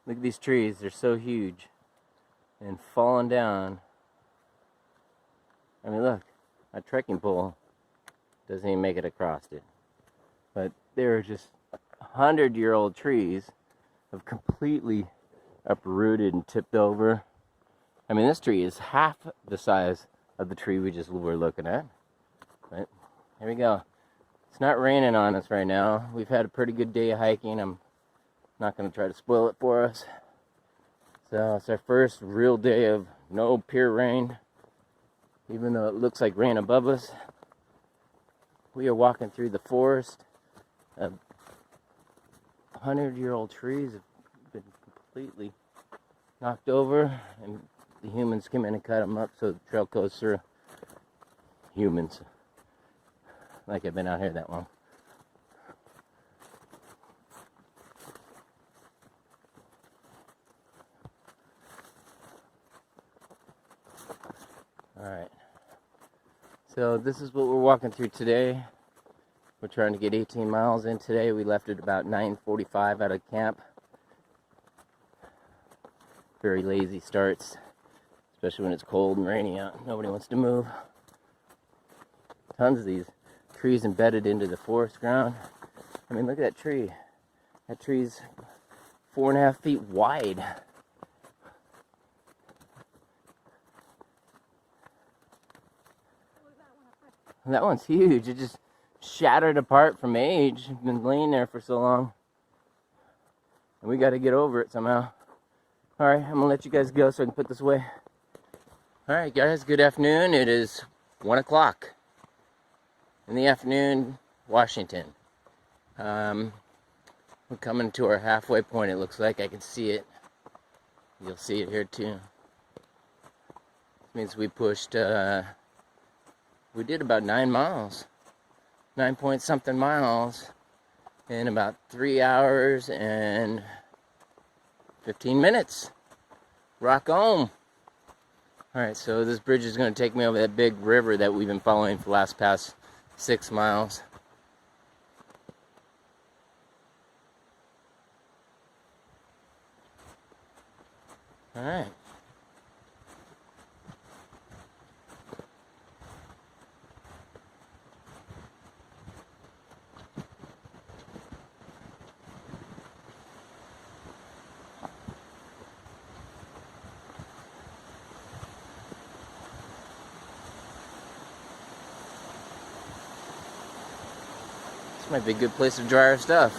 Look at these trees, they're so huge and falling down. I mean, look, a trekking pole doesn't even make it across it. But they're just 100-year-old trees have completely uprooted and tipped over. I mean, this tree is half the size of the tree we just were looking at. But here we go. It's not raining on us right now. We've had a pretty good day of hiking. I'm not going to try to spoil it for us. So it's our first real day of no pure rain. Even though it looks like rain above us, we are walking through the forest. 100-year-old trees have been completely knocked over, and the humans came in and cut them up so the trail goes through humans. Like I've been out here that long. Alright, so this is what we're walking through today. We're trying to get 18 miles in today. We left at about 9:45 out of camp. Very lazy starts, especially when it's cold and rainy out. Nobody wants to move. Tons of these trees embedded into the forest ground. I mean, look at that tree. That tree's 4.5 feet wide. That one's huge. It just shattered apart from age. It's been laying there for so long. And we got to get over it somehow. Alright, I'm going to let you guys go so I can put this away. Alright guys, good afternoon. It is 1 o'clock in the afternoon, Washington. We're coming to our halfway point, it looks like. I can see it. You'll see it here too. This means we pushed, we did about 9 miles. 9 point something miles in about 3 hours and 15 minutes. Rock on. Alright, so this bridge is going to take me over that big river that we've been following for the past 6 miles. Alright. Might be a good place to dry our stuff.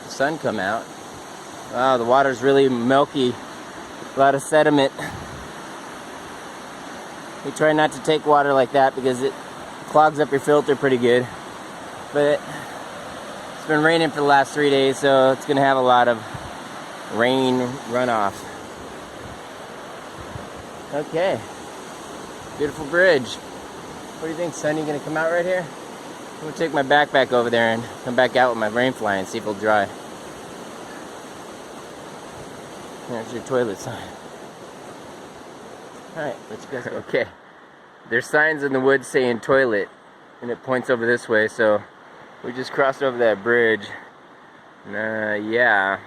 The sun come out. Wow, the water's really milky. A lot of sediment. We try not to take water like that because it clogs up your filter pretty good. But it's been raining for the last 3 days, so it's gonna have a lot of rain runoff. Okay. Beautiful bridge. What do you think, son? You gonna come out right here? I'm gonna take my backpack over there and come back out with my rain fly and see if it'll dry. There's your toilet sign. Alright, let's go. Okay. There's signs in the woods saying toilet, and it points over this way, so we just crossed over that bridge. Yeah.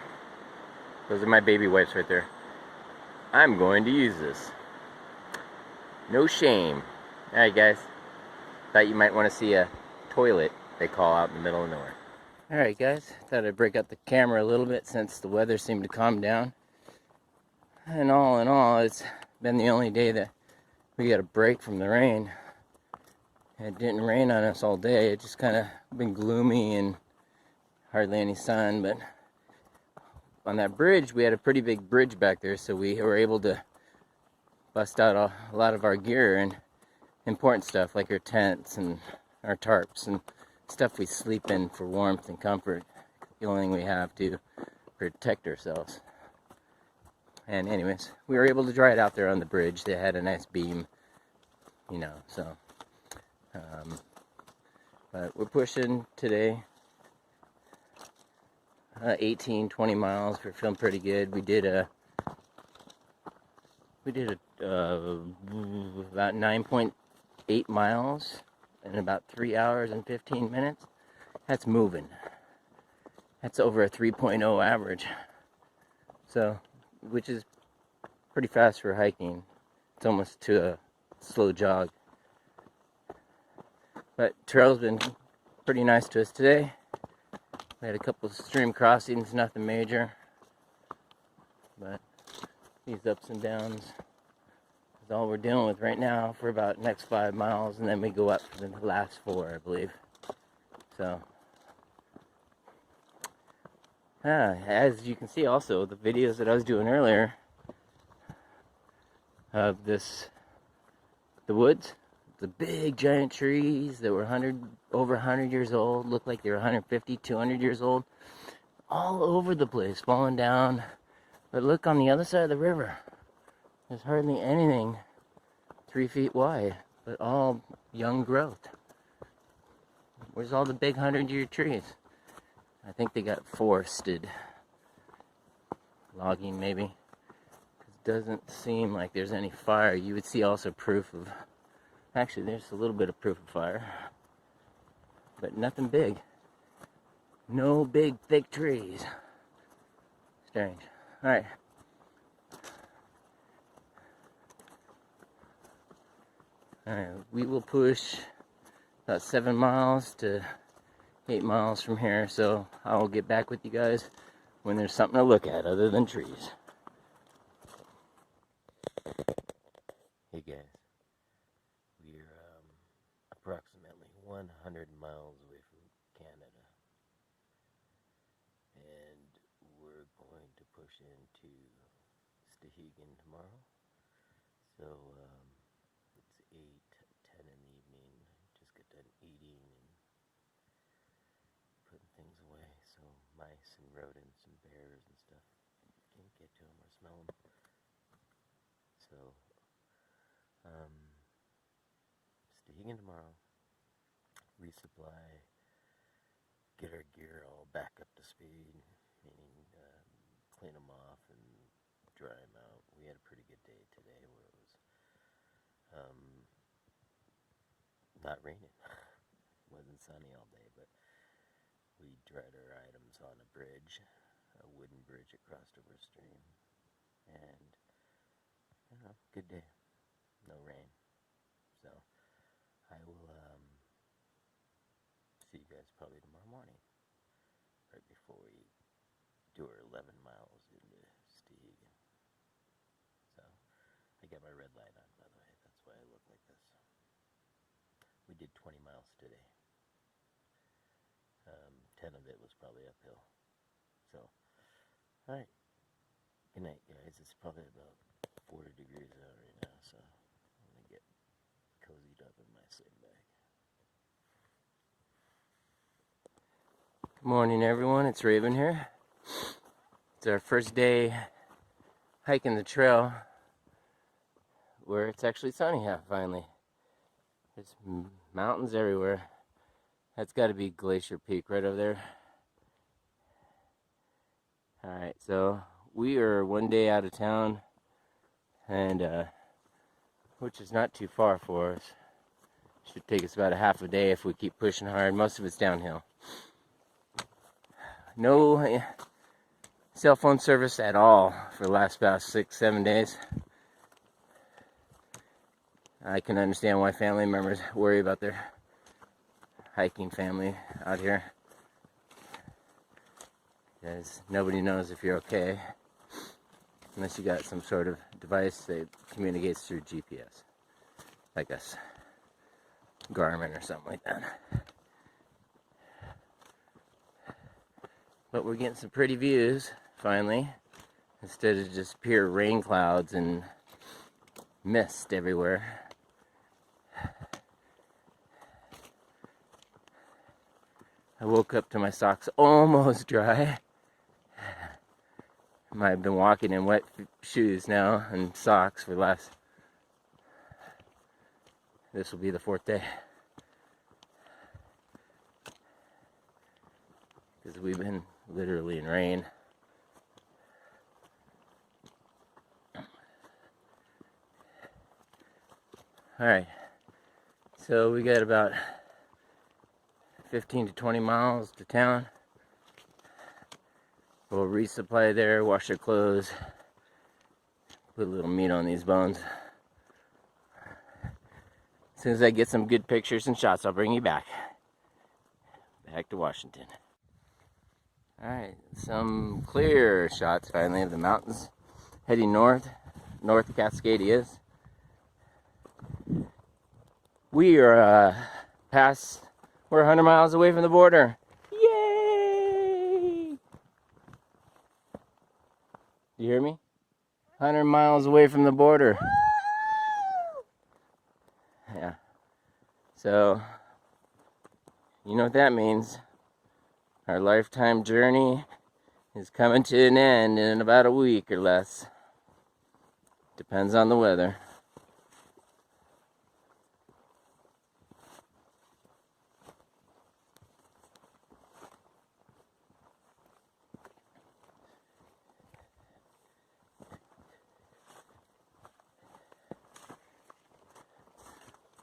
Those are my baby wipes right there. I'm going to use this. No shame. Alright, guys. Thought you might want to see a toilet they call out in the middle of nowhere. Alright guys, thought I'd break up the camera a little bit since the weather seemed to calm down. And all in all, it's been the only day that we got a break from the rain. It didn't rain on us all day. It just kind of been gloomy and hardly any sun. But on that bridge, we had a pretty big bridge back there, so we were able to bust out a lot of our gear and important stuff like our tents and our tarps and stuff we sleep in for warmth and comfort. The only thing we have to protect ourselves. And anyways, we were able to dry it out there on the bridge. They had a nice beam, you know, so. But we're pushing today 18, 20 miles. We're feeling pretty good. We did about 9.8 miles in about 3 hours and 15 minutes. That's moving. That's over a 3.0 average. So, which is pretty fast for hiking. It's almost to a slow jog. But trail's been pretty nice to us today. We had a couple of stream crossings, nothing major. But these ups and downs is all we're dealing with right now for about next 5 miles, and then we go up for the last 4, I believe. So, as you can see also, the videos that I was doing earlier of the woods, the big giant trees that were over 100 years old, looked like they were 150, 200 years old, all over the place, falling down. But look on the other side of the river, there's hardly anything 3 feet wide, but all young growth. Where's all the big 100-year trees? I think they got forested. Logging, maybe. It doesn't seem like there's any fire. You would see also proof of... Actually, there's a little bit of proof of fire. But nothing big. No big, thick trees. Strange. Alright. Alright, we will push about 7 miles to 8 miles from here, so I will get back with you guys when there's something to look at other than trees. Hey guys, we're approximately 100 miles away from Canada, and we're going to push into Stehekin tomorrow. So it's 8:10 in the evening. Just got done eating and putting things away, so mice and rodents and bears and stuff can't get to them or smell them. So, Stehekin tomorrow, resupply, get our gear all back up to speed, meaning clean them off and dry them out. We had a pretty good day today where it was not raining. It wasn't sunny all day, but we dried our items on a bridge, a wooden bridge that crossed over a stream, and, you know, good day, no rain. So, I will see you guys probably tomorrow morning, right before we do our 11 miles into Stehekin. So, I got my red light on, by the way, that's why I look like this. We did 20 miles today. 10 of it was probably uphill. So, alright. Good night, guys. It's probably about 40 degrees out right now, so I'm going to get cozied up in my sleeping bag. Good morning, everyone. It's Raven here. It's our first day hiking the trail where it's actually sunny out, finally. There's mountains everywhere. That's got to be Glacier Peak right over there. Alright, so we are one day out of town, and which is not too far for us. Should take us about a half a day if we keep pushing hard. Most of it's downhill. No cell phone service at all for the last about 6-7 days. I can understand why family members worry about their hiking family out here, because nobody knows if you're okay unless you got some sort of device that communicates through GPS, like a Garmin or something like that. But we're getting some pretty views finally, instead of just pure rain clouds and mist everywhere. I woke up to my socks almost dry. I've been walking in wet shoes now and socks for the last, this will be the 4th day. Because we've been literally in rain. Alright, so we got about 15 to 20 miles to town. We'll resupply there, wash our clothes, put a little meat on these bones. As soon as I get some good pictures and shots, I'll bring you back to Washington. Alright, some clear shots finally of the mountains heading north of Cascadias. We are we're 100 miles away from the border. Yay! You hear me? 100 miles away from the border. Yeah. So, you know what that means. Our lifetime journey is coming to an end in about a week or less. Depends on the weather.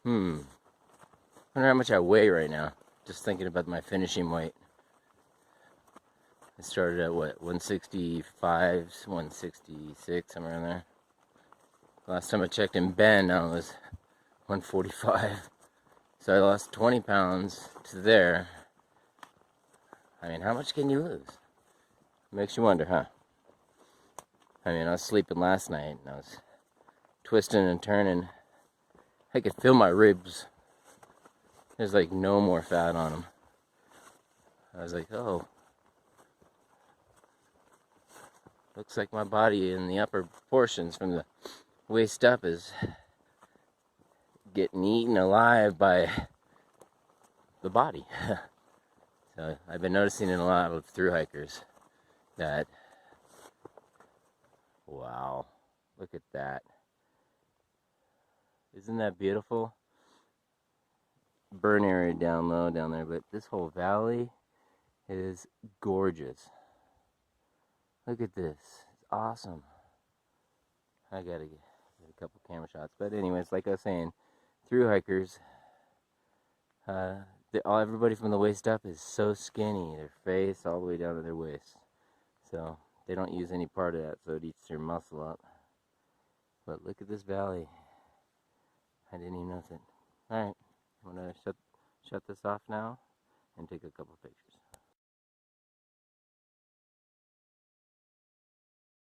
I wonder how much I weigh right now. Just thinking about my finishing weight. I started at what, 165, 166, somewhere in there. Last time I checked in Bend, I was 145. So I lost 20 pounds to there. I mean, how much can you lose? Makes you wonder, huh? I mean, I was sleeping last night and I was twisting and turning. I could feel my ribs. There's like no more fat on them. I was like, oh. Looks like my body in the upper portions from the waist up is getting eaten alive by the body. So I've been noticing in a lot of thru hikers that, wow, look at that. Isn't that beautiful? Burn area down low down there, but this whole valley is gorgeous. Look at this. It's awesome. I gotta get a couple camera shots. But anyways, like I was saying, thru hikers, everybody from the waist up is so skinny. Their face all the way down to their waist. So they don't use any part of that, so it eats their muscle up. But look at this valley. I didn't even notice it. Alright, I'm gonna shut this off now and take a couple pictures.